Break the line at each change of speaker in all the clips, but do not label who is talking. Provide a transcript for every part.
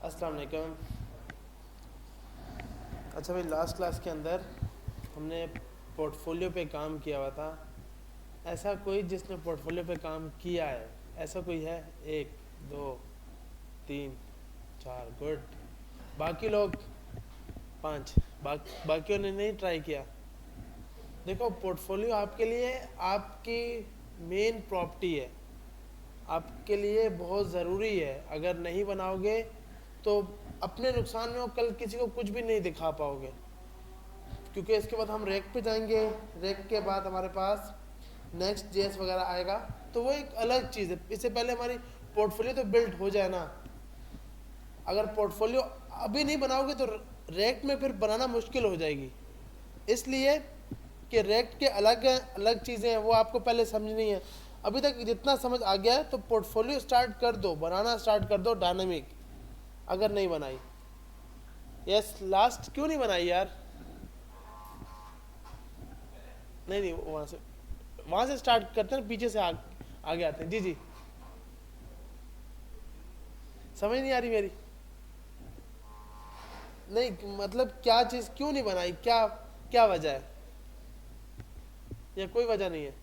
अस्सलाम वालेकुम। अच्छा भाई, लास्ट क्लास के अंदर हमने पोर्टफोलियो पे काम किया हुआ था। ऐसा कोई जिसने पोर्टफोलियो पे काम किया है, ऐसा कोई है? एक, दो, तीन, चार, गुड। बाकी लोग? पांच। बाकियों ने नहीं ट्राई किया। देखो, पोर्टफोलियो आपके लिए आपकी मेन प्रॉपर्टी है, आपके लिए बहुत ज़रूरी है। अगर नहीं बनाओगे तो अपने नुकसान में हो, कल किसी को कुछ भी नहीं दिखा पाओगे। क्योंकि इसके बाद हम रैक पे जाएंगे, रैक के बाद हमारे पास नेक्स्ट जेएस वगैरह आएगा, तो वो एक अलग चीज़ है। इससे पहले हमारी पोर्टफोलियो तो बिल्ड हो जाए ना। अगर पोर्टफोलियो अभी नहीं बनाओगे तो रैक में फिर बनाना मुश्किल हो जाएगी। इसलिए कि रैक के अलग अलग चीज़ें हैं, वो आपको पहले समझनी है। अभी तक जितना समझ आ गया है तो पोर्टफोलियो स्टार्ट कर दो, बनाना स्टार्ट कर दो डायनामिक। अगर नहीं बनाई, यस, लास्ट क्यों नहीं बनाई यार? नहीं, वहाँ से स्टार्ट करते हैं, पीछे से आगे आते हैं। जी जी, समझ नहीं आ रही मेरी? नहीं मतलब क्या चीज़ क्यों नहीं बनाई, क्या क्या वजह है, या कोई वजह नहीं है?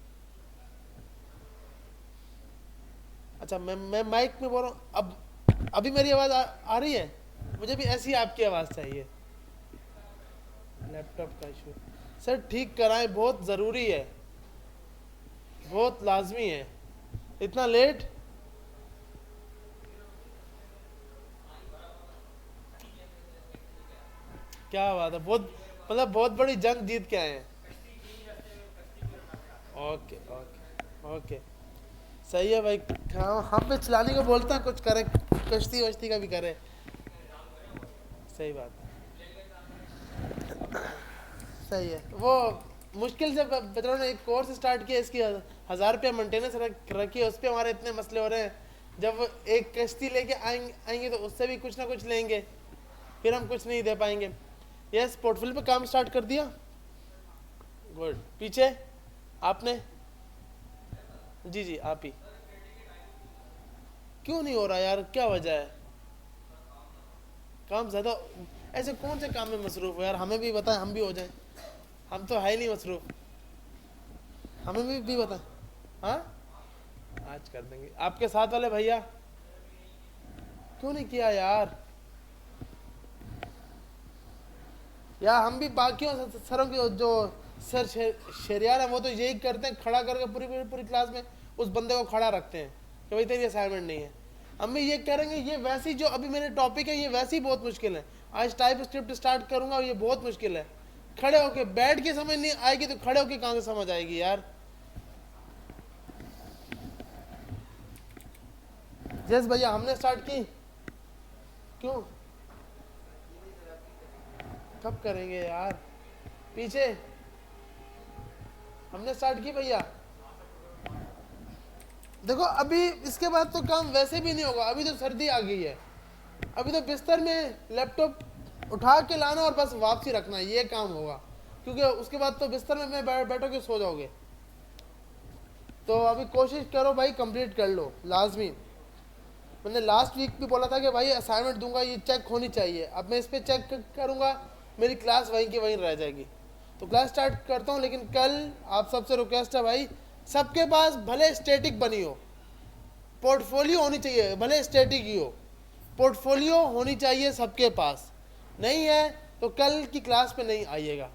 अच्छा, मैं माइक में बोल रहा हूँ। अब अभी मेरी आवाज़ आ रही है? मुझे भी ऐसी आपकी आवाज़ चाहिए। लैपटॉप का इशू सर, ठीक कराएं, बहुत ज़रूरी है, बहुत लाजमी है। इतना लेट? क्या बात है, बहुत मतलब बहुत बड़ी जंग जीत के आए हैं। ओके ओके ओके, सही है भाई। हम पे चलाने को बोलते हैं, कुछ करें, कश्ती वश्ती का भी करें। सही बात है, सही है। वो मुश्किल से बच्चों ने एक कोर्स स्टार्ट किया, इसकी 1000 रुपया मेंटेनेंस रखी है, उस पर हमारे इतने मसले हो रहे हैं। जब वो एक कश्ती लेके आएंगे तो उससे भी कुछ ना कुछ लेंगे, फिर हम कुछ नहीं दे पाएंगे। यस, पोर्टफोलियो पे काम स्टार्ट कर दिया, गुड। पीछे आपने? जी जी, आप ही। क्यों नहीं हो रहा यार, क्या वजह है? काम ज़्यादा? ऐसे कौन से काम में मसरूफ़ हो यार, हमें भी बताएं, हम भी हो जाएं। हम तो है ही नहीं मसरूफ़, हमें भी बताएं। हाँ, आज कर देंगे। आपके साथ वाले भैया क्यों नहीं किया यार? हम भी बाकियों सरों के जो सर शरियार है, वो तो यही करते हैं, खड़ा करके पूरी पूरी पूरी क्लास में उस बंदे को खड़ा रखते हैं कि भाई तेरी असाइनमेंट नहीं है। हम भी ये करेंगे। ये वैसी जो अभी मेरे टॉपिक है, ये वैसी बहुत मुश्किल है। आज टाइप स्क्रिप्ट स्टार्ट करूंगा, ये बहुत मुश्किल है। खड़े होके बैठ के समझ नहीं आएगी तो खड़े होके कहाँ से समझ आएगी यार? जस भैया, हमने स्टार्ट की, क्यों कब करेंगे यार? पीछे हमने स्टार्ट की भैया। देखो, अभी इसके बाद तो काम वैसे भी नहीं होगा, अभी तो सर्दी आ गई है। अभी तो बिस्तर में लैपटॉप उठा के लाना और बस वापसी रखना, ये काम होगा। क्योंकि उसके बाद तो बिस्तर में बैठोगे, सो जाओगे। तो अभी कोशिश करो भाई, कंप्लीट कर लो लाजमी। मैंने लास्ट वीक भी बोला था कि भाई असाइनमेंट दूंगा, ये चेक होनी चाहिए। अब मैं इस पर चेक करूंगा, मेरी क्लास वहीं की वहीं रह जाएगी। तो क्लास स्टार्ट करता हूँ, लेकिन कल आप सबसे रिक्वेस्ट है भाई, सबके पास भले स्टैटिक बनी हो, पोर्टफोलियो होनी चाहिए, भले स्टैटिक ही हो, पोर्टफोलियो होनी चाहिए सबके पास। नहीं है तो कल की क्लास पे नहीं आइएगा।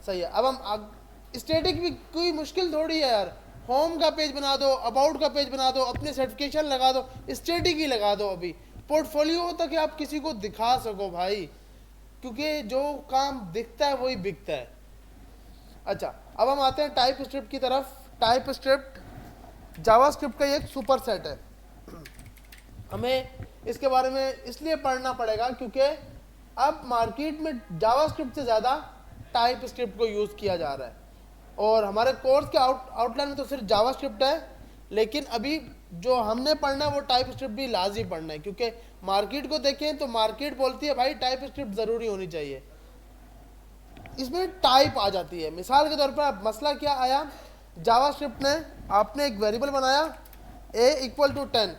सही है। अब हम स्टैटिक भी कोई मुश्किल थोड़ी है यार। होम का पेज बना दो, अबाउट का पेज बना दो, अपने सर्टिफिकेशन लगा दो, स्टैटिक ही लगा दो। अभी पोर्टफोलियो होता कि आप किसी को दिखा सको भाई, क्योंकि जो काम दिखता है वही बिकता है। अच्छा, अब हम आते हैं टाइप स्क्रिप्ट की तरफ। टाइप स्क्रिप्ट जावास्क्रिप्ट का एक सुपर सेट है। हमें इसके बारे में इसलिए पढ़ना पड़ेगा क्योंकि अब मार्केट में जावास्क्रिप्ट से ज़्यादा टाइप स्क्रिप्ट को यूज़ किया जा रहा है। और हमारे कोर्स के आउटलाइन में तो सिर्फ जावास्क्रिप्ट है, लेकिन अभी जो हमने पढ़ना है वो टाइप स्क्रिप्ट भी लाजमी पढ़ना है। क्योंकि मार्केट को देखें तो मार्केट बोलती है भाई टाइप स्क्रिप्ट ज़रूरी होनी चाहिए। इसमें टाइप आ जाती है। मिसाल के तौर पर अब मसला क्या आया, जावास्क्रिप्ट ने आपने एक वेरिएबल बनाया a = 10,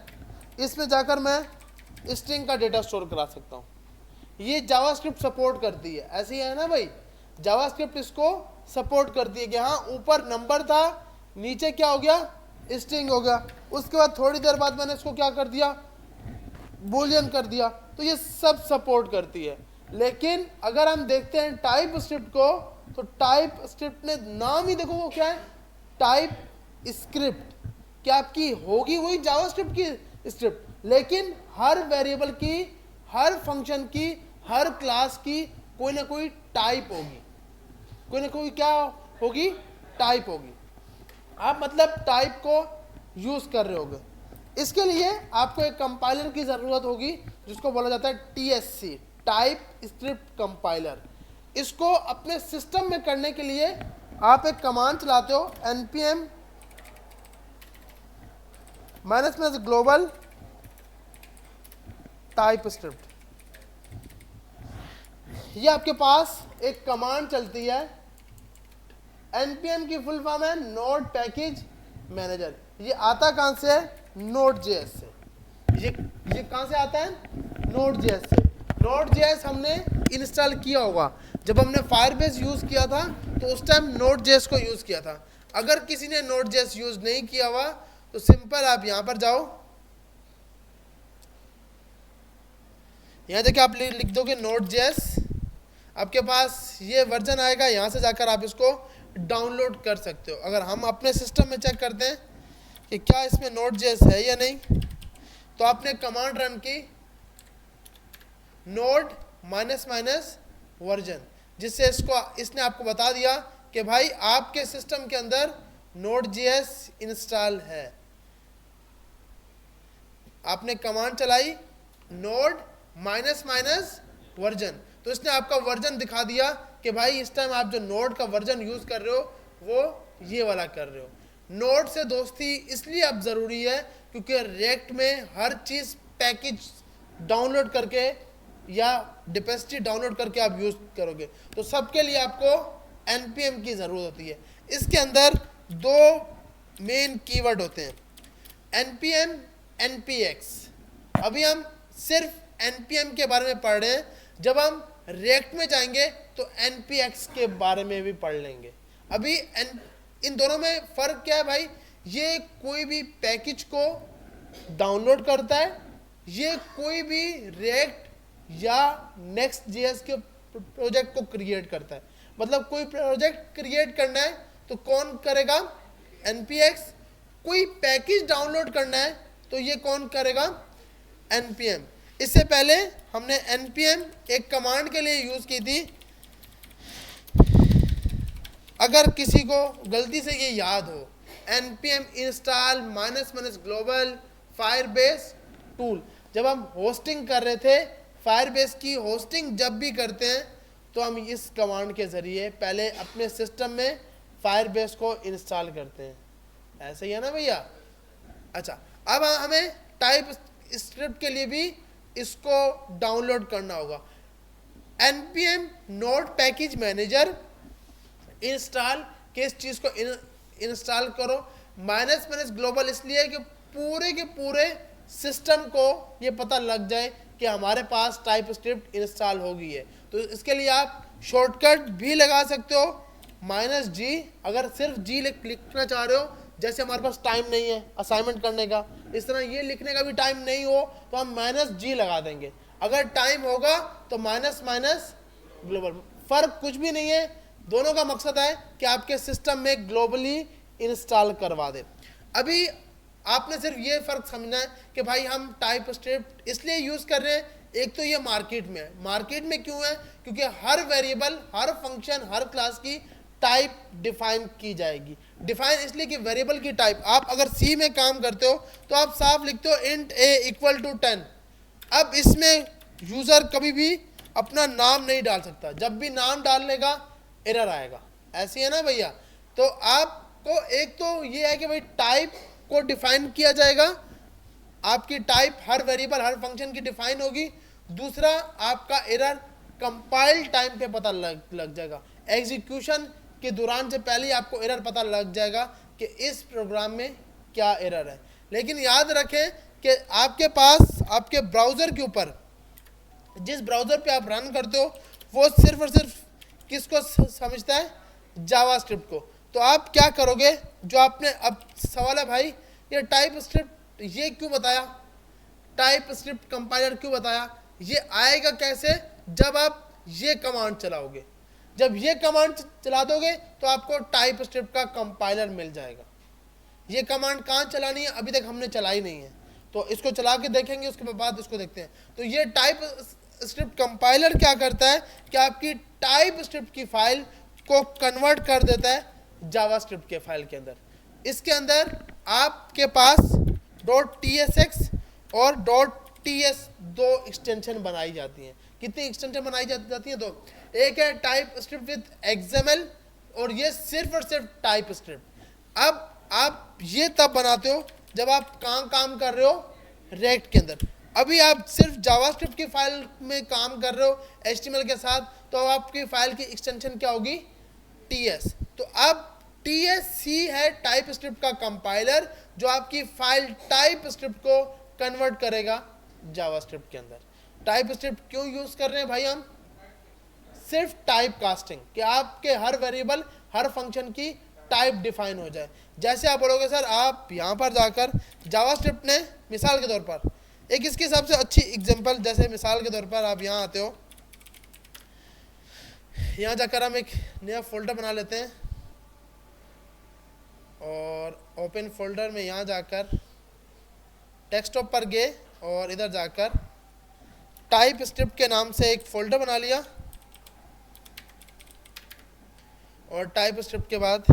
इसमें जाकर मैं स्ट्रिंग का डेटा स्टोर करा सकता हूँ। ये जावास्क्रिप्ट सपोर्ट करती है, ऐसी है ना भाई, जावास्क्रिप्ट इसको सपोर्ट करती है कि हाँ ऊपर नंबर था, नीचे क्या हो गया, स्ट्रिंग हो गया। उसके बाद थोड़ी देर बाद मैंने इसको क्या कर दिया, बूलियन कर दिया। तो ये सब सपोर्ट करती है। लेकिन अगर हम देखते हैं टाइप स्क्रिप्ट को, तो टाइप स्क्रिप्ट ने नाम ही देखो वो क्या है, टाइप स्क्रिप्ट। क्या आपकी होगी वही जावास्क्रिप्ट की स्क्रिप्ट, लेकिन हर वेरिएबल की, हर फंक्शन की, हर क्लास की कोई ना कोई टाइप होगी, कोई ना कोई क्या होगी, टाइप होगी। आप मतलब टाइप को यूज कर रहे होगे। इसके लिए आपको एक कंपाइलर की जरूरत होगी जिसको बोला जाता है TSC, टाइप स्क्रिप्ट कंपाइलर। इसको अपने सिस्टम में करने के लिए आप एक कमांड चलाते हो npm -+ ग्लोबल टाइप स्क्रिप्ट। ये आपके पास एक कमांड चलती है, npm की फुल फॉर्म है नोड पैकेज मैनेजर। ये आता कहां से है, Node.js से। ये कहां से आता है, Node.js से। Node.js हमने इंस्टॉल किया होगा जब हमने फायरबेस यूज किया था, तो उस टाइम Node.js को यूज किया था। अगर किसी ने Node.js यूज नहीं किया हुआ तो सिंपल आप यहां पर जाओ, यहां देखिए आप लिख दोगे Node.js, आपके पास ये वर्जन आएगा, यहां से जाकर आप इसको डाउनलोड कर सकते हो। अगर हम अपने सिस्टम में चेक करते हैं कि क्या इसमें Node.js है या नहीं, तो आपने कमांड रन की node -वर्जन, जिससे इसने आपको बता दिया कि भाई आपके सिस्टम के अंदर Node.js इंस्टॉल है। आपने कमांड चलाई node -वर्जन, तो इसने आपका वर्जन दिखा दिया कि भाई इस टाइम आप जो नोड का वर्जन यूज कर रहे हो वो ये वाला कर रहे हो। नोड से दोस्ती इसलिए अब जरूरी है क्योंकि रिएक्ट में हर चीज पैकेज डाउनलोड करके या डिपेंडेंसी डाउनलोड करके आप यूज करोगे, तो सबके लिए आपको npm की जरूरत होती है। इसके अंदर दो मेन कीवर्ड होते हैं, npm npx। अभी हम सिर्फ npm के बारे में पढ़ रहे हैं, जब हम रिएक्ट में जाएंगे तो npx के बारे में भी पढ़ लेंगे। अभी इन दोनों में फर्क क्या है भाई, ये कोई भी पैकेज को डाउनलोड करता है, ये कोई भी रिएक्ट या Next.js के प्रोजेक्ट को क्रिएट करता है। मतलब कोई प्रोजेक्ट क्रिएट करना है तो कौन करेगा, npx। कोई पैकेज डाउनलोड करना है तो ये कौन करेगा, npm। इससे पहले हमने npm एक कमांड के लिए यूज की थी। अगर किसी को गलती से ये याद हो, npm install -+ global Firebase tool. जब हम होस्टिंग कर रहे थे, फायरबेस की होस्टिंग जब भी करते हैं तो हम इस कमांड के जरिए पहले अपने सिस्टम में फायरबेस को इंस्टॉल करते हैं। ऐसे ही है ना भैया। अच्छा, अब हमें टाइप स्क्रिप्ट के लिए भी इसको डाउनलोड करना होगा। npm node package manager install, किस चीज को इंस्टॉल करो, -+ ग्लोबल इसलिए कि पूरे के पूरे सिस्टम को ये पता लग जाए कि हमारे पास टाइप स्क्रिप्ट इंस्टॉल हो गई है। तो इसके लिए आप शॉर्टकट भी लगा सकते हो -g। अगर सिर्फ g लिखना चाह रहे हो, जैसे हमारे पास टाइम नहीं है असाइनमेंट करने का, इस तरह ये लिखने का भी टाइम नहीं हो तो हम -g लगा देंगे। अगर टाइम होगा तो -+ ग्लोबल, फर्क कुछ भी नहीं है, दोनों का मकसद है कि आपके सिस्टम में ग्लोबली इंस्टॉल करवा दे। अभी आपने सिर्फ ये फर्क समझना है कि भाई हम टाइप स्क्रिप्ट इसलिए यूज कर रहे हैं, एक तो ये मार्केट में है। मार्केट में क्यों है, क्योंकि हर वेरिएबल, हर फंक्शन, हर क्लास की टाइप डिफाइन की जाएगी। डिफाइन इसलिए कि वेरिएबल की टाइप, आप अगर सी में काम करते हो तो आप साफ लिखते हो int a = 10। अब इसमें यूजर कभी भी अपना नाम नहीं डाल सकता, जब भी नाम डालने का एरर आएगा। ऐसी है ना भैया। तो आपको एक तो ये है कि भाई टाइप को डिफाइन किया जाएगा, आपकी टाइप हर वेरिएबल, हर फंक्शन की डिफाइन होगी। दूसरा, आपका एरर कंपाइल टाइम पे पता लग जाएगा, एग्जीक्यूशन के दौरान से पहले ही आपको एरर पता लग जाएगा कि इस प्रोग्राम में क्या एरर है। लेकिन याद रखें कि आपके पास आपके ब्राउज़र के ऊपर, जिस ब्राउज़र पे आप रन करते हो वो सिर्फ और सिर्फ किसको समझता है, जावास्क्रिप्ट को। तो आप क्या करोगे, जो आपने, अब सवाल है भाई ये टाइप स्क्रिप्ट ये क्यों बताया, टाइप स्क्रिप्ट कंपाइलर क्यों बताया, ये आएगा कैसे, जब आप ये कमांड चलाओगे। जब ये कमांड चला दोगे तो आपको टाइप स्क्रिप्ट का कंपाइलर मिल जाएगा। ये कमांड कहाँ चलानी है, अभी तक हमने चलाई नहीं है, तो इसको चला के देखेंगे, उसके बाद इसको देखते हैं। तो ये टाइप स्क्रिप्ट कंपाइलर क्या करता है कि आपकी टाइप स्क्रिप्ट की फाइल को कन्वर्ट कर देता है जावास्क्रिप्ट के फाइल के अंदर। इसके अंदर आपके पास .tsx और .ts दो एक्सटेंशन बनाई जाती हैं। कितनी एक्सटेंशन बनाई जाती हैं? दो। एक है टाइप स्क्रिप्ट विद XML और ये सिर्फ और सिर्फ टाइप स्क्रिप्ट। अब आप ये तब बनाते हो जब आप काम कर रहे हो रेक्ट के अंदर। अभी आप सिर्फ जावास्क्रिप्ट की फाइल में काम कर रहे हो HTML के साथ, तो आपकी फाइल की एक्सटेंशन क्या होगी, TS। तो अब TSC है टाइप स्क्रिप्ट का कंपाइलर, जो आपकी फाइल टाइप स्क्रिप्ट को कन्वर्ट करेगा जावास्क्रिप्ट के अंदर। टाइप स्क्रिप्ट क्यों यूज कर रहे हैं भाई हम? सिर्फ टाइप कास्टिंग, कि आपके हर वेरिएबल, हर फंक्शन की टाइप डिफाइन हो जाए। जैसे आप बोलोगे सर आप यहाँ पर जाकर जावास्क्रिप्ट ने, मिसाल के तौर पर एक इसकी सबसे अच्छी एग्जांपल, जैसे मिसाल के तौर पर आप यहाँ आते हो, यहाँ जाकर हम एक नया फोल्डर बना लेते हैं और ओपन फोल्डर में यहाँ जाकर डेस्कटॉप पर गए और इधर जाकर टाइप स्क्रिप्ट के नाम से एक फोल्डर बना लिया और टाइप स्क्रिप्ट के बाद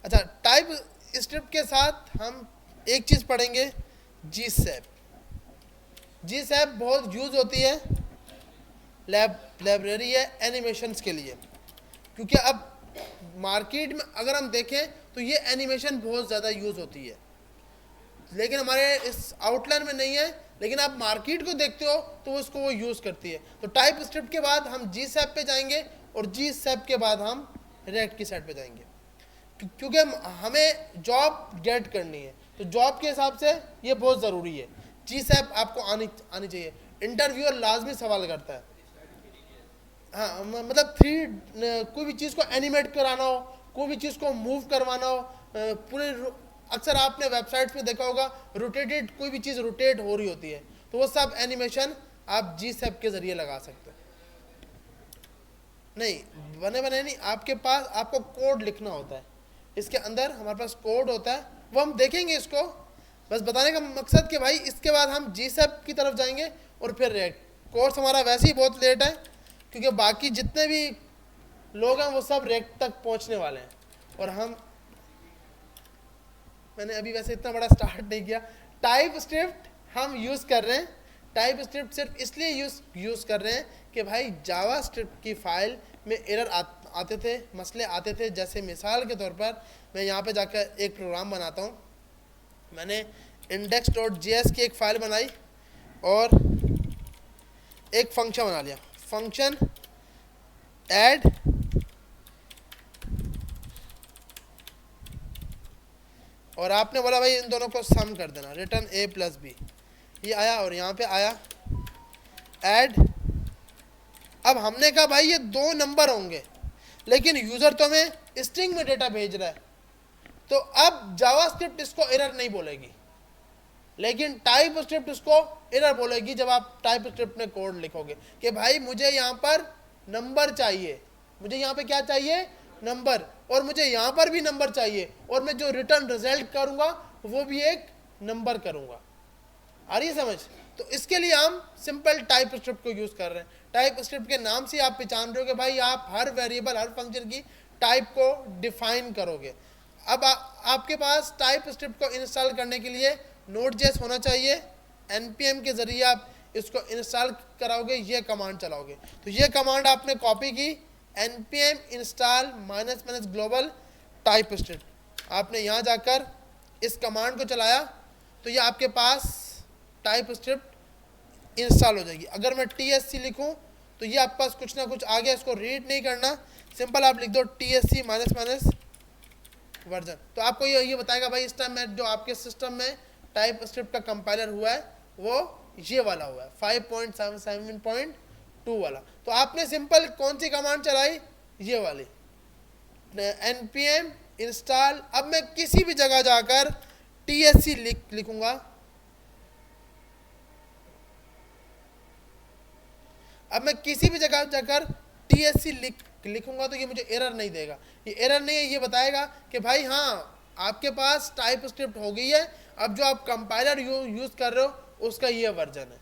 अच्छा, टाइप स्क्रिप्ट के साथ हम एक चीज़ पढ़ेंगे, GSAP। GSAP बहुत यूज़ होती है, लाइब्रेरी है एनिमेशंस के लिए, क्योंकि अब मार्केट में अगर हम देखें तो ये एनिमेशन बहुत ज़्यादा यूज़ होती है, लेकिन हमारे इस आउटलाइन में नहीं है, लेकिन आप मार्केट को देखते हो तो उसको वो यूज़ करती है। तो टाइप स्क्रिप्ट के बाद हम GSAP पे जाएंगे और GSAP के बाद हम रेक्ट की साइड पे जाएंगे, क्योंकि हमें जॉब गेट करनी है, तो जॉब के हिसाब से ये बहुत ज़रूरी है। GSAP आपको आनी चाहिए। इंटरव्यूअर लाजमी सवाल करता है, हाँ, मतलब कोई भी चीज़ को एनिमेट कराना हो, कोई भी चीज़ को मूव करवाना हो, पूरे, अक्सर आपने वेबसाइट्स में देखा होगा रोटेटेड, कोई भी चीज़ रोटेट हो रही होती है, तो वो सब एनिमेशन आप GSAP के ज़रिए लगा सकते हो। नहीं बने नहीं, आपके पास आपको कोड लिखना होता है, इसके अंदर हमारे पास कोड होता है, वो हम देखेंगे। इसको बस बताने का मकसद कि भाई इसके बाद हम GSAP की तरफ जाएंगे और फिर रेक्ट। कोर्स हमारा वैसे ही बहुत लेट है, क्योंकि बाकी जितने भी लोग हैं वो सब रेक्ट तक पहुंचने वाले हैं, और मैंने अभी वैसे इतना बड़ा स्टार्ट नहीं किया। टाइप स्क्रिप्ट हम यूज़ कर रहे हैं, टाइप स्क्रिप्ट सिर्फ इसलिए यूज़ कर रहे हैं कि भाई जावास्क्रिप्ट की फाइल में एरर आते थे, मसले आते थे। जैसे मिसाल के तौर पर मैं यहाँ पे जाकर एक प्रोग्राम बनाता हूँ, मैंने index.js की एक फ़ाइल बनाई और एक फंक्शन बना लिया, फंक्शन ऐड, और आपने बोला भाई इन दोनों को सम कर देना, रिटर्न a + b, ये आया और यहाँ पे आया ऐड। अब हमने कहा भाई ये 2 नंबर होंगे, लेकिन यूज़र तो हमें स्ट्रिंग में डेटा भेज रहा है, तो अब जावास्क्रिप्ट इसको एरर नहीं बोलेगी, लेकिन टाइप स्क्रिप्ट इसको एरर बोलेगी जब आप टाइप स्क्रिप्ट में कोड लिखोगे कि भाई मुझे यहाँ पर नंबर चाहिए, मुझे यहाँ पे क्या चाहिए, नंबर, और मुझे यहाँ पर भी नंबर चाहिए, और मैं जो रिटर्न रिजल्ट करूँगा वो भी एक नंबर करूँगा। आ रही है समझ? तो इसके लिए हम सिंपल टाइप स्क्रिप्ट को यूज़ कर रहे हैं। टाइप स्क्रिप्ट के नाम से आप पहचान रहे हो कि भाई आप हर वेरिएबल, हर फंक्शन की टाइप को डिफाइन करोगे। अब आपके पास टाइप स्क्रिप्ट को इंस्टॉल करने के लिए Node.js होना चाहिए, npm के ज़रिए आप इसको इंस्टॉल कराओगे, ये कमांड चलाओगे। तो ये कमांड आपने कॉपी की, npm install -- global type script, आपने यहाँ जाकर इस कमांड को चलाया तो ये आपके पास टाइप स्क्रिप्ट इंस्टॉल हो जाएगी। अगर मैं tsc लिखूँ तो ये आपके पास कुछ ना कुछ आ गया, इसको रीड नहीं करना, सिंपल आप लिख दो tsc -- वर्जन। तो आपको ये बताएगा भाई इस टाइम में जो आपके सिस्टम में टाइप स्क्रिप्ट का कंपाइलर हुआ है वो ये वाला हुआ है 5.7.7.2 वाला। तो आपने सिंपल कौन सी कमांड चलाई, ये वाली npm इंस्टॉल। अब मैं किसी भी जगह जाकर tsc लिखूंगा, अब मैं किसी भी जगह जाकर tsc लिखूंगा तो ये मुझे एरर नहीं देगा। ये एरर नहीं है, ये बताएगा कि भाई हाँ आपके पास टाइप स्क्रिप्ट हो गई है, अब जो आप कंपाइलर यूज कर रहे हो उसका ये वर्जन है।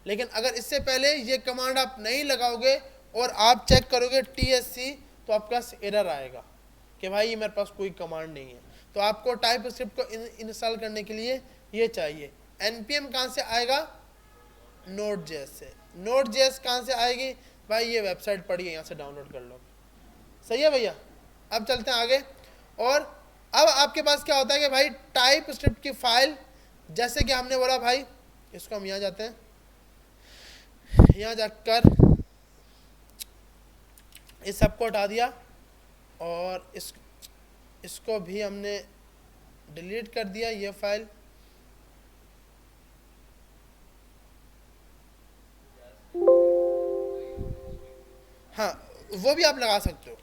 लेकिन अगर इससे पहले ये कमांड आप नहीं लगाओगे और आप चेक करोगे tsc तो आपके पास एरर आएगा कि भाई ये मेरे पास कोई कमांड नहीं है। तो आपको टाइप स्क्रिप्ट को इंस्टॉल करने के लिए ये चाहिए। npm कहाँ से आएगा, Node.js से। Node.js कहाँ से आएगी भाई, ये वेबसाइट पड़ी है, यहाँ से डाउनलोड कर लो। सही है भैया। अब चलते हैं आगे। और अब आपके पास क्या होता है कि भाई टाइप स्क्रिप्ट की फाइल, जैसे कि हमने बोला भाई, इसको हम यहाँ जाते हैं, यहाँ जाकर इस सबको हटा दिया और इसको भी हमने डिलीट कर दिया, ये फाइल। हाँ वो भी आप लगा सकते हो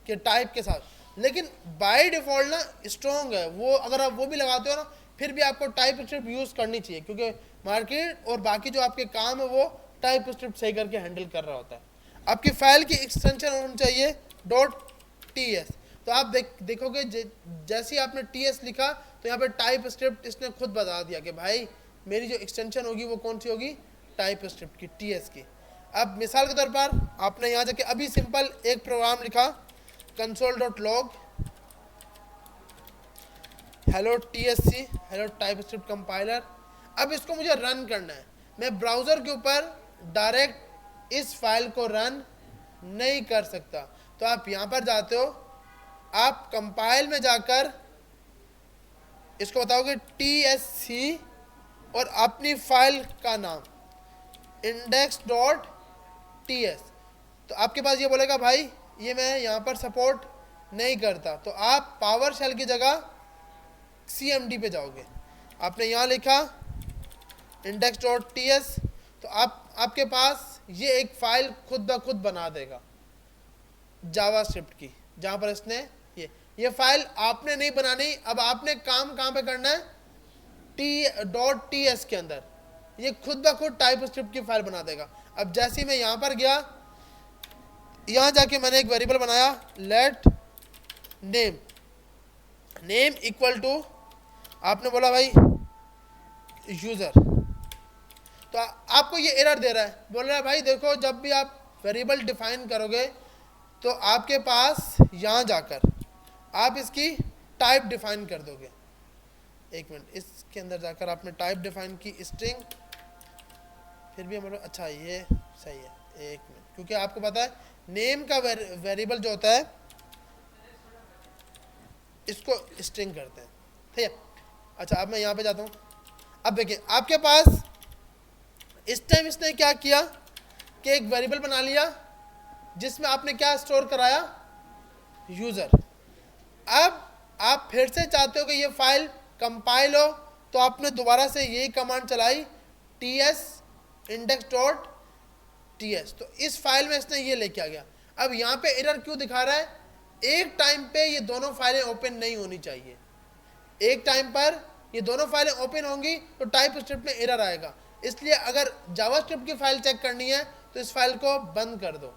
कि टाइप के साथ, लेकिन बाय डिफॉल्ट ना स्ट्रॉन्ग है वो। अगर आप वो भी लगाते हो ना फिर भी आपको टाइप स्क्रिप्ट यूज़ करनी चाहिए, क्योंकि मार्केट और बाकी जो आपके काम है वो टाइप स्क्रिप्ट सही करके हैंडल कर रहा होता है। आपकी फाइल की एक्सटेंशन होनी चाहिए .ts। तो आप देखोगे जैसे ही आपने ts लिखा तो यहाँ पे टाइप स्क्रिप्ट इसने खुद बता दिया कि भाई मेरी जो एक्सटेंशन होगी वो कौन सी होगी, टाइप स्क्रिप्ट की, ts की। अब मिसाल के तौर पर आपने यहाँ जाके अभी सिंपल एक प्रोग्राम लिखा console.log hello tsc, hello type script compiler. अब इसको मुझे रन करना है। मैं ब्राउज़र के ऊपर डायरेक्ट इस फाइल को रन नहीं कर सकता। तो आप यहाँ पर जाते हो, आप कंपाइल में जाकर इसको बताओगे tsc और अपनी फाइल का नाम index.ts। तो आपके पास ये बोलेगा भाई ये मैं यहाँ पर सपोर्ट नहीं करता, तो आप पावर शेल की जगह cmd पे जाओगे। आपने यहाँ लिखा index.ts, तो आपके पास ये एक फाइल खुद ब खुद बना देगा जावास्क्रिप्ट की, जहाँ पर इसने ये फाइल आपने नहीं बनानी। अब आपने काम कहाँ पे करना है, .ts के अंदर ये खुद ब खुद टाइप स्क्रिप्ट की फाइल बना देगा। अब जैसे ही मैं यहाँ पर गया, यहाँ जाके मैंने एक वेरिएबल बनाया लेट नेम इक्वल टू, आपने बोला भाई यूज़र, तो आपको ये एरर दे रहा है, बोल रहा है भाई देखो जब भी आप वेरिएबल डिफाइन करोगे तो आपके पास यहाँ जाकर आप इसकी टाइप डिफाइन कर दोगे। एक मिनट, इसके अंदर जाकर आपने टाइप डिफाइन की स्ट्रिंग, फिर भी हम अच्छा ये सही है। एक मिनट, क्योंकि आपको पता है नेम का वेरिएबल जो होता है इसको स्ट्रिंग करते हैं, ठीक है। अच्छा अब मैं यहाँ पे जाता हूँ। अब देखिए आपके पास इस टाइम इसने क्या किया कि एक वेरिएबल बना लिया जिसमें आपने क्या स्टोर कराया, यूज़र। अब आप फिर से चाहते हो कि ये फाइल कंपाइल हो, तो आपने दोबारा से यही कमांड चलाई ts index.ts। तो इस फाइल में इसने ये लेके आ गया। अब यहाँ पे एरर क्यों दिखा रहा है, एक टाइम पे ये दोनों फाइलें ओपन नहीं होनी चाहिए। एक टाइम पर ये दोनों फाइलें ओपन होंगी तो टाइप स्क्रिप्ट में एरर आएगा। इसलिए अगर जावास्क्रिप्ट की फाइल चेक करनी है तो इस फाइल को बंद कर दो,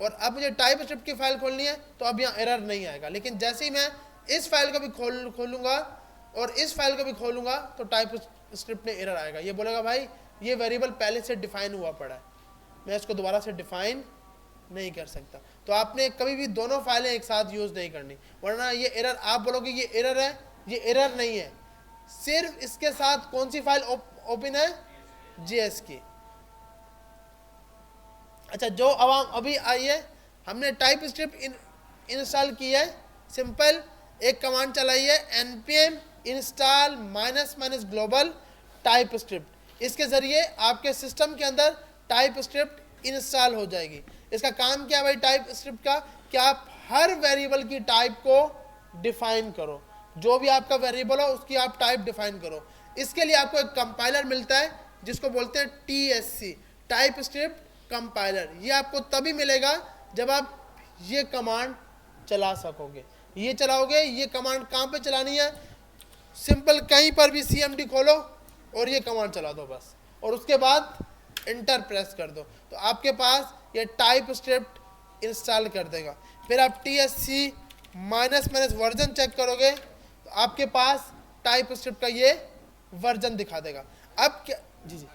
और अब मुझे टाइप स्क्रिप्ट की फाइल खोलनी है तो अब यहाँ एरर नहीं आएगा। लेकिन जैसे ही मैं इस फाइल को भी खोलूँगा और इस फाइल को भी खोलूँगा तो टाइप स्क्रिप्ट में एरर आएगा। ये बोलेगा भाई ये वेरिएबल पहले से डिफाइन हुआ पड़ा है, मैं इसको दोबारा से डिफाइन नहीं कर सकता। तो आपने कभी भी दोनों फाइलें एक साथ यूज़ नहीं करनी, वरना ये एरर, आप बोलोगे ये एरर है, ये एरर नहीं है। सिर्फ इसके साथ कौन सी फाइल ओपन है, JS की। अच्छा जो अब अभी आई है, हमने टाइप स्क्रिप्ट इंस्टॉल की है, सिंपल एक कमांड चलाई है npm install --global type script. इसके ज़रिए आपके सिस्टम के अंदर टाइप स्क्रिप्ट इंस्टॉल हो जाएगी। इसका काम क्या है भाई टाइप स्क्रिप्ट का, कि आप हर वेरिएबल की टाइप को डिफाइन करो, जो भी आपका वेरिएबल हो उसकी आप टाइप डिफाइन करो। इसके लिए आपको एक कंपाइलर मिलता है जिसको बोलते हैं TSC, टाइप स्क्रिप्ट कंपाइलर। ये आपको तभी मिलेगा जब आप ये कमांड चला सकोगे। ये चलाओगे, ये कमांड कहाँ पे चलानी है, सिंपल कहीं पर भी CMD खोलो और ये कमांड चला दो बस, और उसके बाद इंटर प्रेस कर दो, तो आपके पास ये टाइप स्क्रिप्ट इंस्टॉल कर देगा। फिर आप TSC माइनस वर्जन चेक करोगे तो आपके पास टाइप स्क्रिप्ट का ये वर्जन दिखा देगा। अब क्या, जी जी,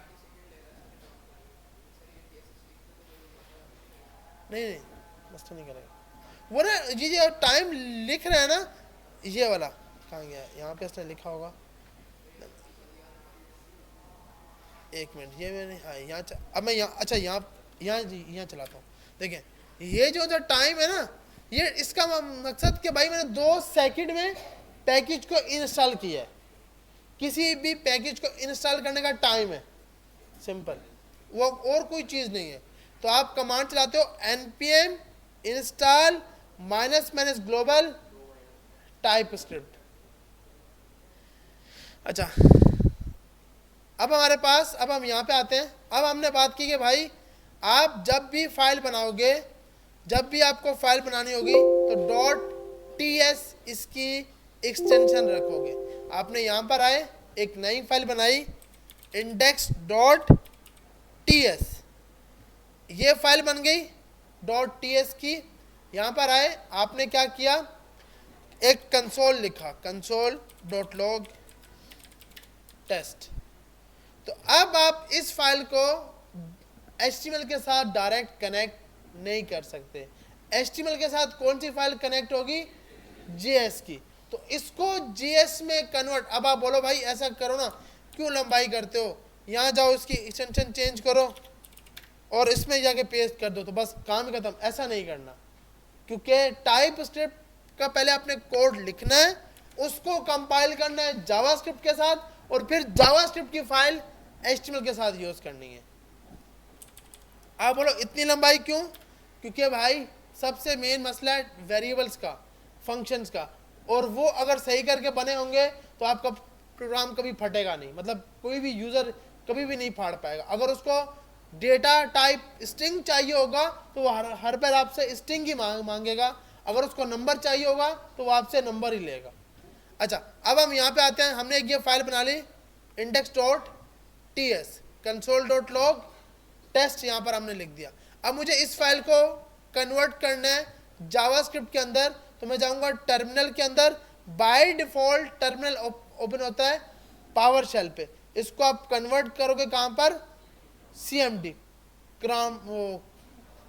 नहीं मस्त नहीं करेगा वो ना जी जी, टाइम लिख रहे हैं ना, ये वाला कहाँ गया, यहाँ पे इसने लिखा होगा, एक मिनट, ये मैंने, हाँ यहाँ, अब मैं यहाँ, अच्छा यहाँ यहाँ जी यहाँ चलाता हूँ। देखें ये जो टाइम है ना, ये इसका मकसद कि भाई मैंने 2 सेकंड में पैकेज को इंस्टॉल किया है। किसी भी पैकेज को इंस्टॉल करने का टाइम है, सिंपल, वो और कोई चीज़ नहीं है। तो आप कमांड चलाते हो npm install minus global type script. अच्छा, अब हमारे पास, अब हम यहाँ पे आते हैं। अब हमने बात की कि भाई आप जब भी फाइल बनाओगे, जब भी आपको फाइल बनानी होगी तो .ts इसकी एक्सटेंशन रखोगे। आपने यहाँ पर आए, एक नई फाइल बनाई index.ts, ये फाइल बन गई .ts की। यहाँ पर आए, आपने क्या किया, एक कंसोल लिखा, console.log टेस्ट। तो अब आप इस फाइल को HTML के साथ डायरेक्ट कनेक्ट नहीं कर सकते। HTML के साथ कौन सी फाइल कनेक्ट होगी, JS की। तो इसको JS में कन्वर्ट, अब आप बोलो भाई ऐसा करो ना, क्यों लंबाई करते हो, यहाँ जाओ इसकी एक्सटेंशन चेंज करो और इसमें जाके पेस्ट कर दो तो बस काम ही खत्म। ऐसा नहीं करना, क्योंकि टाइप स्क्रिप्ट का पहले आपने कोड लिखना है, उसको कंपाइल करना है जावास्क्रिप्ट के साथ, और फिर जावास्क्रिप्ट की फाइल HTML के साथ यूज करनी है। आप बोलो इतनी लंबाई क्यों, क्योंकि भाई सबसे मेन मसला है वेरिएबल्स का, फंक्शंस का, और वो अगर सही करके बने होंगे तो आपका प्रोग्राम कभी फटेगा नहीं, मतलब कोई भी यूजर कभी भी नहीं फाड़ पाएगा। अगर उसको डेटा टाइप स्ट्रिंग चाहिए होगा तो वो हर बार आपसे स्ट्रिंग ही मांगेगा, अगर उसको नंबर चाहिए होगा तो वो आपसे नंबर ही लेगा। अच्छा, अब हम यहाँ पे आते हैं। हमने एक ये फाइल बना ली index.ts, console.log टेस्ट, यहाँ पर हमने लिख दिया। अब मुझे इस फाइल को कन्वर्ट करना है जावास्क्रिप्ट के अंदर, तो मैं जाऊँगा टर्मिनल के अंदर। बाय डिफॉल्ट टर्मिनल ओपन होता है पावर शेल पे, इसको आप कन्वर्ट करोगे कहाँ पर, CMD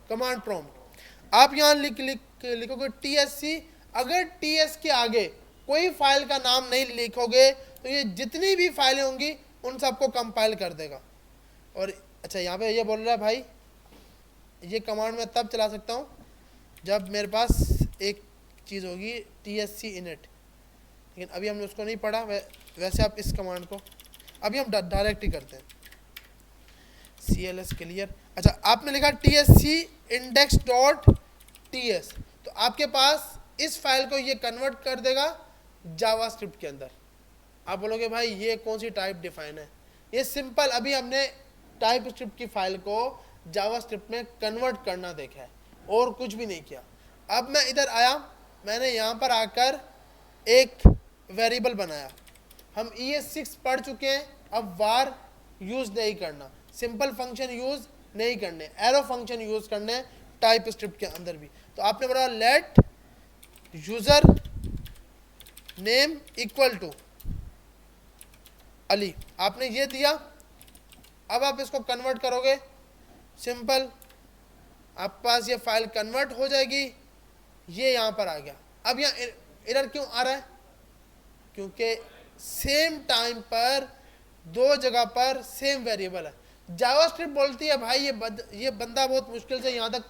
कमांड प्रॉम्प्ट। आप यहाँ लिखोगे TSC। अगर TS के आगे कोई फाइल का नाम नहीं लिखोगे तो ये जितनी भी फाइलें होंगी उन सबको कंपाइल कर देगा। और अच्छा, यहाँ पे ये बोल रहा है भाई ये कमांड मैं तब चला सकता हूँ जब मेरे पास एक चीज़ होगी TSC init, लेकिन अभी हमने उसको नहीं पढ़ा। वैसे आप इस कमांड को अभी हम डायरेक्ट ही करते हैं, CLS क्लियर। अच्छा, आपने लिखा TSC index.ts, तो आपके पास इस फाइल को ये कन्वर्ट कर देगा जावास्क्रिप्ट के अंदर। आप बोलोगे भाई ये कौन सी टाइप डिफाइन है, ये सिंपल अभी हमने टाइप स्क्रिप्ट की फाइल को जावास्क्रिप्ट में कन्वर्ट करना देखा है और कुछ भी नहीं किया। अब मैं इधर आया, मैंने यहाँ पर आकर एक वेरिएबल बनाया। हम ES6 पढ़ चुके हैं, अब वार यूज नहीं करना, सिंपल फंक्शन यूज नहीं करने, एरो फंक्शन यूज करने टाइप स्क्रिप्ट के अंदर भी। तो आपने बोला let user name equal to Ali, आपने ये दिया। अब आप इसको कन्वर्ट करोगे, सिंपल आपके पास ये फाइल कन्वर्ट हो जाएगी। ये यहाँ पर आ गया। अब यहाँ एरर क्यों आ रहा है, क्योंकि सेम टाइम पर दो जगह पर सेम वेरिएबल है। जावास्क्रिप्ट बोलती है भाई ये बंदा बहुत मुश्किल से यहाँ तक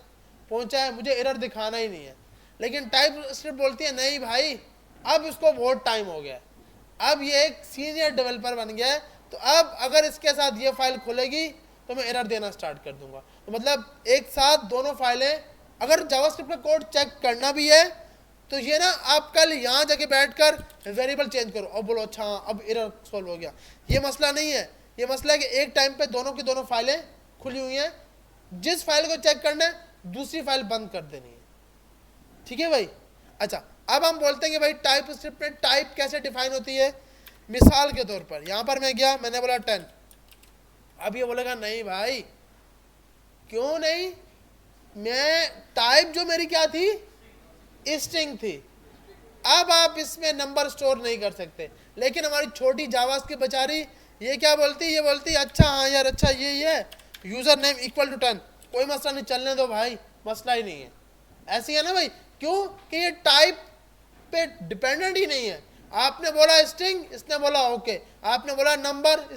पहुँचा है, मुझे एरर दिखाना ही नहीं है। लेकिन टाइप स्क्रिप्ट बोलती है नहीं भाई, अब इसको बहुत टाइम हो गया है, अब ये एक सीनियर डेवलपर बन गया है, तो अब अगर इसके साथ ये फाइल खुलेगी तो मैं एरर देना स्टार्ट कर दूंगा। तो मतलब एक साथ दोनों फाइलें, अगर जावास्क्रिप्ट का कोड चेक करना भी है तो ये ना आप कल यहाँ जाके बैठकर वेरिएबल चेंज करो और बोलो अच्छा हाँ अब एरर सॉल्व हो गया, ये मसला नहीं है। ये मसला है कि एक टाइम पे दोनों की दोनों फाइलें खुली हुई हैं, जिस फाइल को चेक करना है दूसरी फाइल बंद कर देनी है, ठीक है भाई। अच्छा अब हम बोलते हैं कि भाई टाइप स्क्रिप्ट में टाइप कैसे डिफाइन होती है। मिसाल के तौर पर यहाँ पर मैं गया, मैंने बोला 10, अब ये बोलेगा नहीं भाई क्यों नहीं, मैं टाइप जो मेरी क्या थी, स्ट्रिंग थी। अब आप इसमें नंबर स्टोर नहीं कर सकते, लेकिन हमारी छोटी जावास्क्रिप्ट बेचारी ये क्या बोलती, ये बोलती अच्छा हाँ यार अच्छा ये यूजर नेम इक्वल टू 10, कोई मसला नहीं चलने दो भाई, मसला ही नहीं है। ऐसी है ना भाई, क्यों कि ये टाइप पे डिपेंडेंट ही नहीं है। आपने बोला स्ट्रिंग, इसने बोला ओके, आपने बोला नंबर,